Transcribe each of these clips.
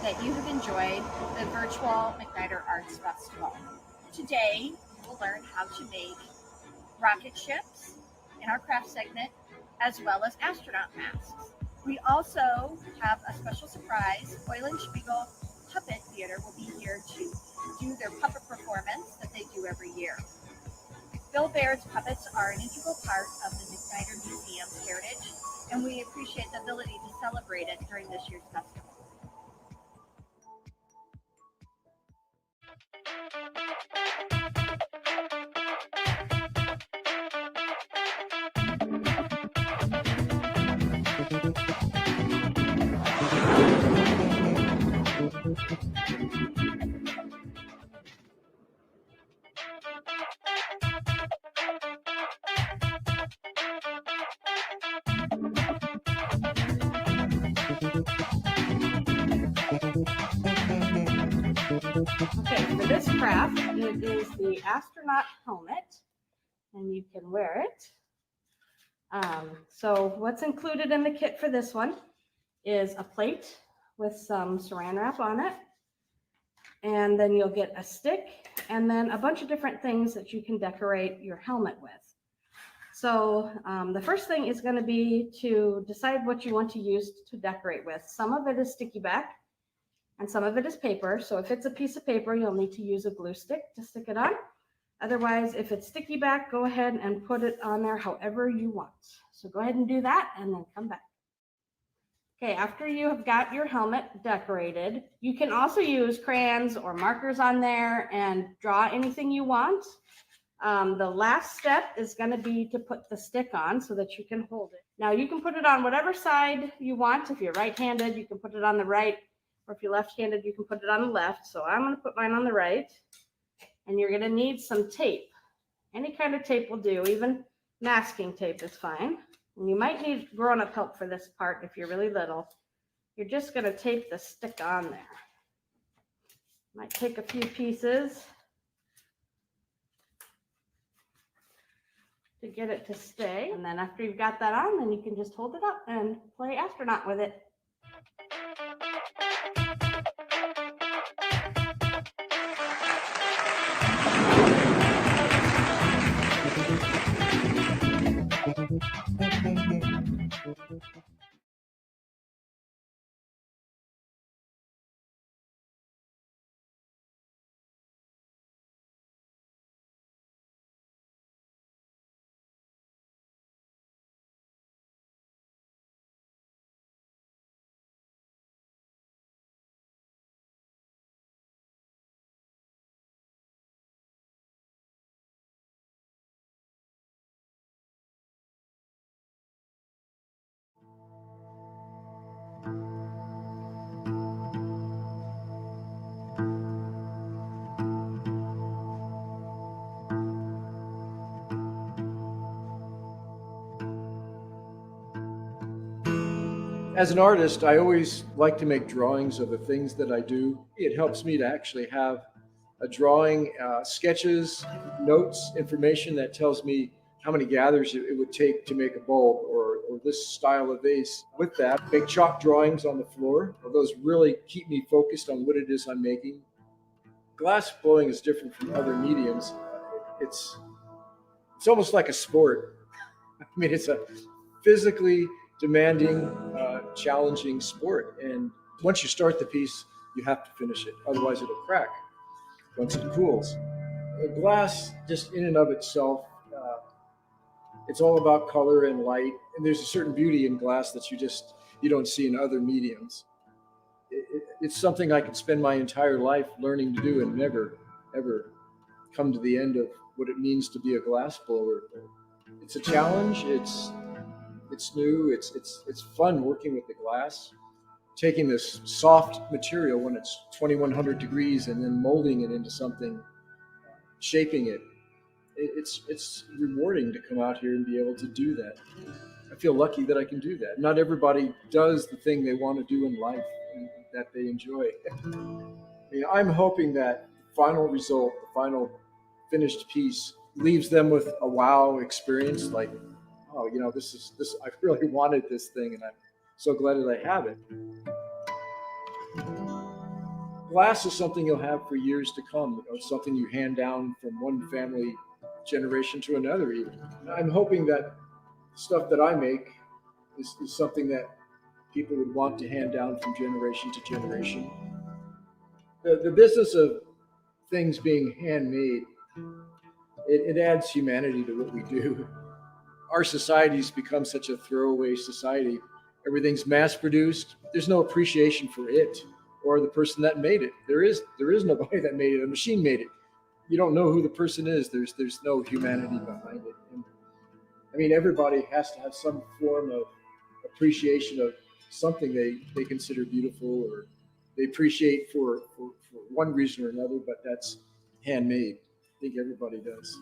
that you have enjoyed the virtual MacNider Arts Festival. Today, we'll learn how to make rocket ships in our craft segment, as well as astronaut masks. We also have a special surprise. Eulenspiegel Puppet Theatre will be here to do their puppet performance that they do every year. Bill Baird's puppets are an integral part of the MacNider Museum's heritage, and we appreciate the ability to celebrate it during this year's festival. Okay, for this craft, it is the astronaut helmet, and you can wear it. So what's included in the kit for this one is a plate with some saran wrap on it, and then you'll get a stick, and then a bunch of different things that you can decorate your helmet with. So the first thing is going to be to decide what you want to use to decorate with. Some of it is sticky back, and some of it is paper. So if it's a piece of paper, you'll need to use a glue stick to stick it on. Otherwise, if it's sticky back, go ahead and put it on there however you want. So go ahead and do that and then come back. Okay, after you have got your helmet decorated, you can also use crayons or markers on there and draw anything you want. The last step is going to be to put the stick on so that you can hold it. Now you can put it on whatever side you want. If you're right-handed, you can put it on the right, or if you're left-handed, you can put it on the left. So I'm going to put mine on the right, and you're going to need some tape. Any kind of tape will do, even masking tape is fine. And you might need grown-up help for this part if you're really little. You're just going to tape the stick on there. Might take a few pieces to get it to stay. And then after you've got that on, then you can just hold it up and play astronaut with it. As an artist, I always like to make drawings of the things that I do. It helps me to actually have a drawing, sketches, notes, information that tells me how many gathers it would take to make a bulb or this style of vase. With that, make chalk drawings on the floor. Those really keep me focused on what it is I'm making. Glass blowing is different from other mediums. It's almost like a sport. I mean, it's a physically demanding, challenging sport. And once you start the piece, you have to finish it. Otherwise, it'll crack once it cools. The glass, just in and of itself, it's all about color and light. And there's a certain beauty in glass that you don't see in other mediums. It's something I could spend my entire life learning to do and never, ever come to the end of what it means to be a glass blower. It's a challenge. It's new. It's fun working with the glass, taking this soft material when it's 2100 degrees and then molding it into something, shaping it. It's rewarding to come out here and be able to do that. I feel lucky that I can do that. Not everybody does the thing they want to do in life and that they enjoy. I'm hoping that the final result, the final finished piece, leaves them with a wow experience, like, oh, this I really wanted this thing, and I'm so glad that I have it. glass is something you'll have for years to come, something you hand down from one family generation to another even. I'm hoping that stuff that I make is something that people would want to hand down from generation to generation. The business of things being handmade, it adds humanity to what we do. Our society's become such a throwaway society. Everything's mass produced. There's no appreciation for it or the person that made it. There is nobody that made it. A machine made it. You don't know who the person is. There's no humanity behind it. And, I mean, everybody has to have some form of appreciation of something they consider beautiful or they appreciate for one reason or another, but that's handmade. I think everybody does.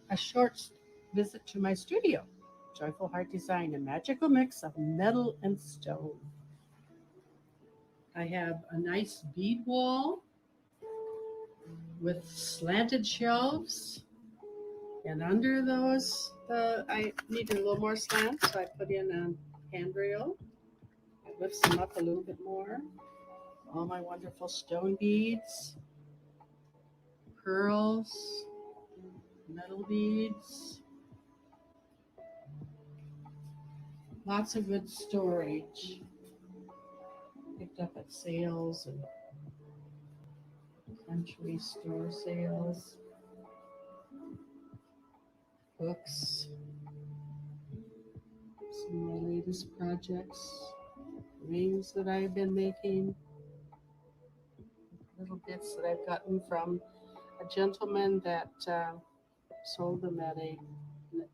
A short visit to my studio. Joyful Heart Design, a magical mix of metal and stone. I have a nice bead wall with slanted shelves. And under those, I needed a little more slant, so I put in a handrail. It lifts them up a little bit more. All my wonderful stone beads, pearls, metal beads. Lots of good storage. Picked up at sales and country store sales. Books. Some of my latest projects. Rings that I've been making. Little bits that I've gotten from a gentleman that sold them at a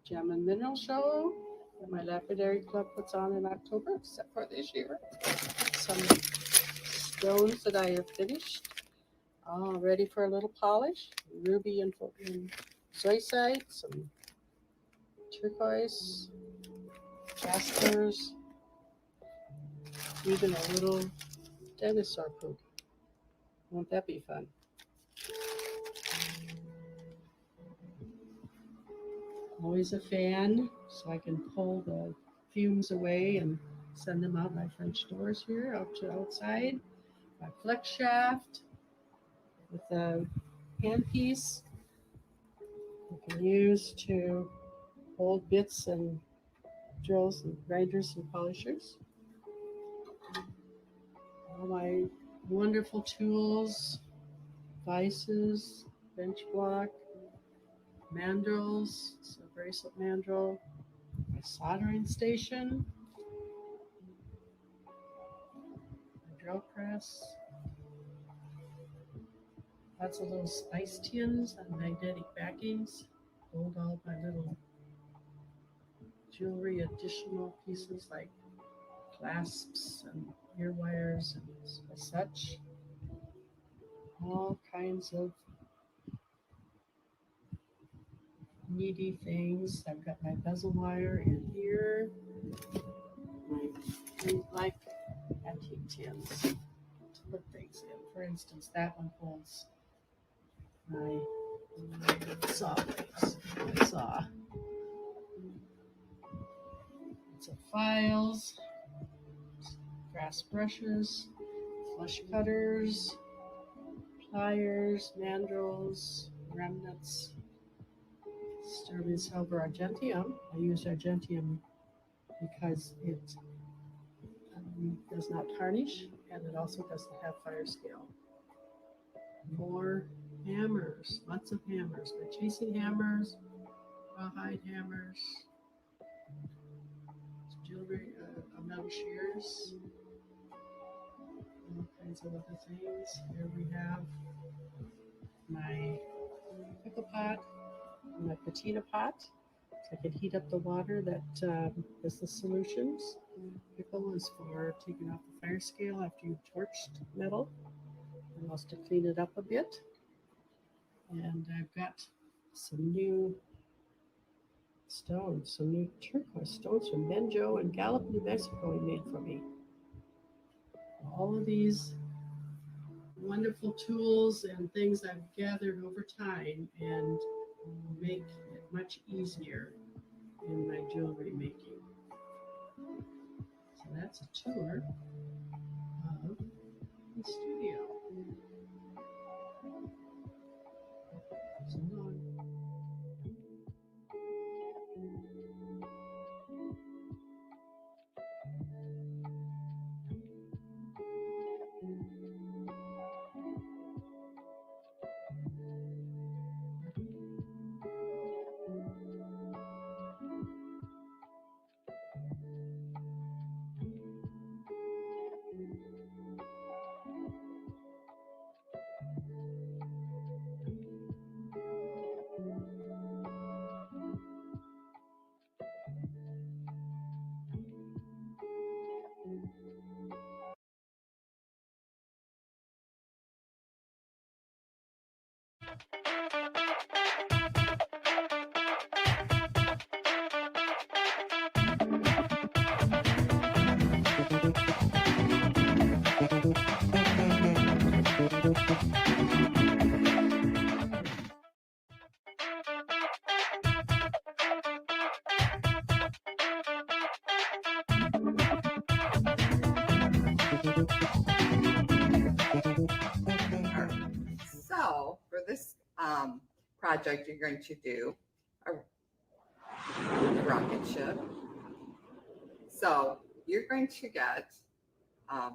gem and mineral show that my lapidary club puts on in October, except for this year. Some stones that I have finished, all ready for a little polish. Ruby and zoisite, some turquoise, jaspers, even a little dinosaur poop. Won't that be fun? Always a fan, so I can pull the fumes away and send them out my French doors here, out to outside. My flex shaft with a handpiece you can use to hold bits and drills and grinders and polishers. All my wonderful tools, vices, bench block, mandrels, so bracelet mandrel, my soldering station, my drill press, lots of little spice tins and magnetic backings, hold all my little jewelry additional pieces like clasps and ear wires and such. All kinds of needy things. I've got my bezel wire in here. My like antique tins to put things in. For instance, that one holds my saw blades. Saw. Lots of files, grass brushes, flush cutters, pliers, mandrels, remnants. Sterling silver argentium. I use argentium because it does not tarnish and it also doesn't have fire scale. More hammers, lots of hammers. My chasing hammers, rawhide hammers, jewelry, metal shears, all kinds of other things. Here we have my pickle pot, my patina pot. So I can heat up the water that is the solutions. Pickle is for taking off the fire scale after you've torched metal and also to clean it up a bit. And I've got some new stones, some new turquoise stones from Benjo and Gallup, New Mexico he made for me. All of these wonderful tools and things I've gathered over time and make it much easier in my jewelry making. So that's a tour of the studio. So long. So for this project, you're going to do a rocket ship. So you're going to get a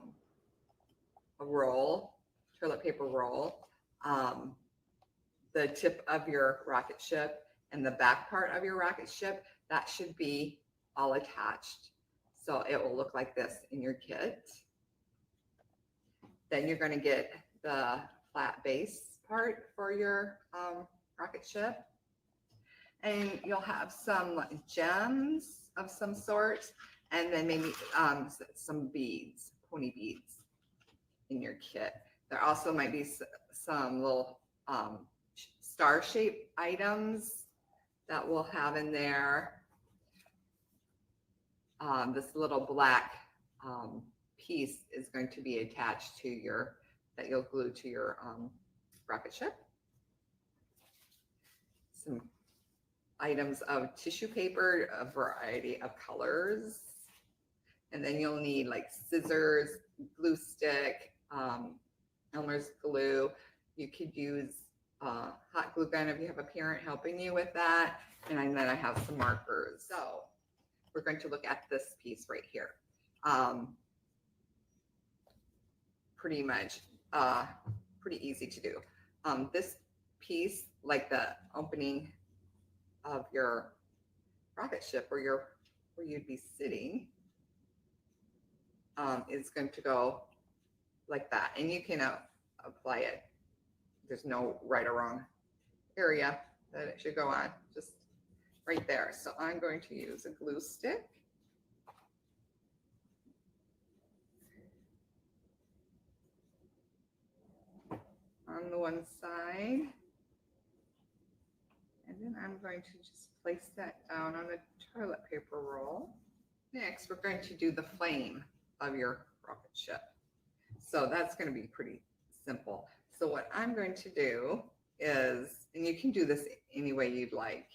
roll, toilet paper roll, the tip of your rocket ship and the back part of your rocket ship, that should be all attached. So it will look like this in your kit. Then you're going to get the flat base part for your rocket ship. And you'll have some gems of some sort, and then maybe some beads, pony beads in your kit. There also might be some little star-shaped items that we'll have in there. This little black piece is going to be attached to your, that you'll glue to your rocket ship. Some items of tissue paper, a variety of colors. And then you'll need like scissors, glue stick, Elmer's glue. You could use hot glue gun if you have a parent helping you with that. And then I have some markers. So we're going to look at this piece right here. Pretty much, pretty easy to do. This piece, like the opening of your rocket ship where you'd be sitting, is going to go like that. And you can apply it. There's no right or wrong area that it should go on, just right there. So I'm going to use a glue stick. On the one side. And then I'm going to just place that down on a toilet paper roll. Next, we're going to do the flame of your rocket ship. So that's going to be pretty simple. So what I'm going to do is, and you can do this any way you'd like.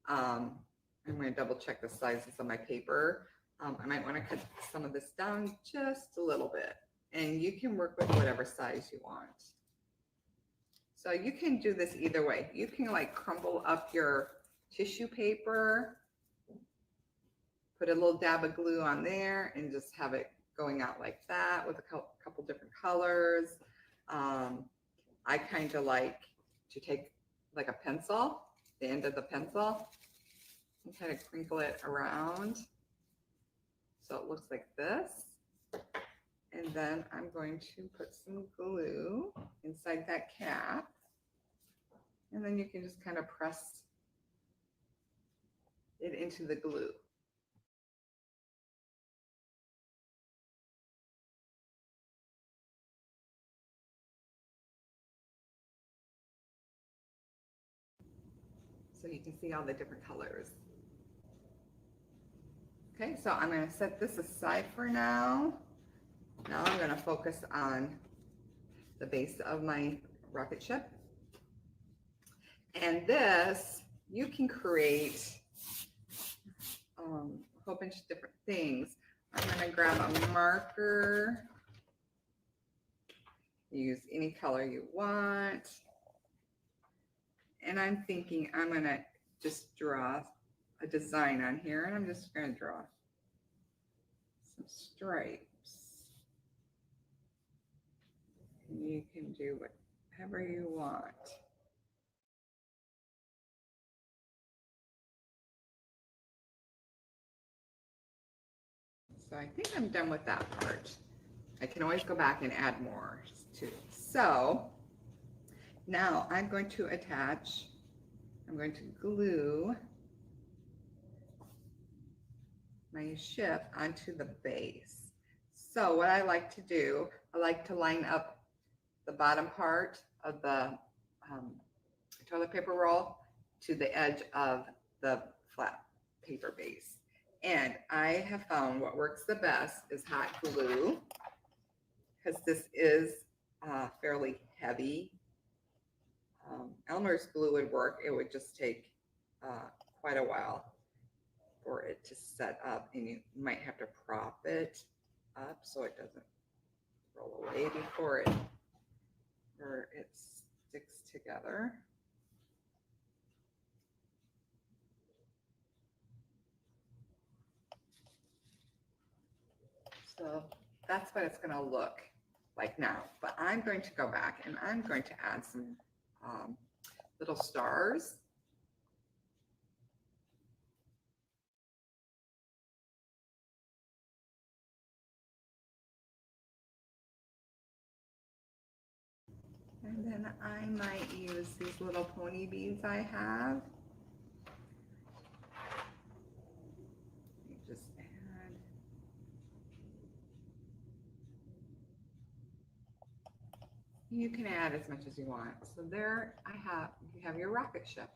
I'm going to double check the sizes of my paper. I might want to cut some of this down just a little bit, and you can work with whatever size you want. So you can do this either way. You can like crumble up your tissue paper, put a little dab of glue on there, and just have it going out like that with a couple different colors. I kind of like to take like a pencil, the end of the pencil, and kind of crinkle it around so it looks like this. And then I'm going to put some glue inside that cap. And then you can just kind of press it into the glue. So you can see all the different colors. Okay, so I'm going to set this aside for now. Now I'm going to focus on the base of my rocket ship. And this, you can create a whole bunch of different things. I'm going to grab a marker. Use any color you want. And I'm thinking I'm going to just draw a design on here, and I'm just going to draw some stripes. And you can do whatever you want. So I think I'm done with that part. I can always go back and add more too. So now I'm going to attach, I'm going to glue my ship onto the base. So what I like to do, I like to line up the bottom part of the toilet paper roll to the edge of the flat paper base. And I have found what works the best is hot glue, because this is fairly heavy. Elmer's glue would work. It would just take quite a while for it to set up, and you might have to prop it up so it doesn't roll away before it sticks together. So that's what it's going to look like now. But I'm going to go back and I'm going to add some little stars. And then I might use these little pony beads I have. Just add. You can add as much as you want. So there you have your rocket ship.